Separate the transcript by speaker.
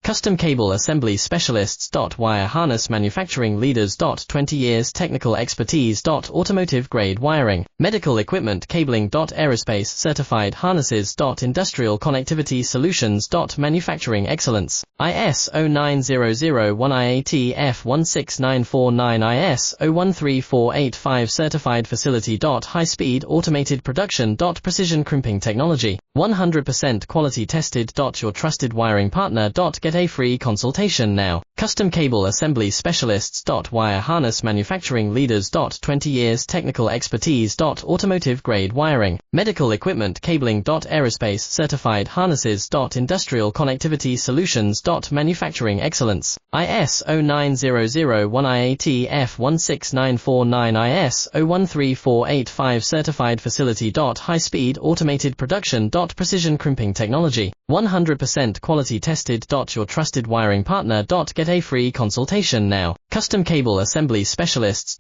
Speaker 1: Custom Cable Assembly Specialists. Wire Harness Manufacturing Leaders. 20 years Technical Expertise. Automotive Grade Wiring, Medical Equipment Cabling. Aerospace Certified Harnesses. Industrial Connectivity Solutions. Manufacturing Excellence, ISO 9001 IAT F16949 ISO 13485 Certified Facility. High Speed Automated Production. Precision Crimping Technology, 100% Quality Tested. Your trusted wiring partner. Get a free consultation now. Custom Cable Assembly Specialists. Wire Harness Manufacturing Leaders. 20 years Technical Expertise. Automotive Grade Wiring, Medical Equipment Cabling. Aerospace Certified Harnesses. Industrial Connectivity Solutions. Manufacturing Excellence, ISO 9001 IAT F16949 ISO 13485 Certified Facility. High Speed Automated Production. Precision Crimping Technology, 100% Quality Tested. Your trusted wiring partner. Get a free consultation now. Custom Cable Assembly Specialists.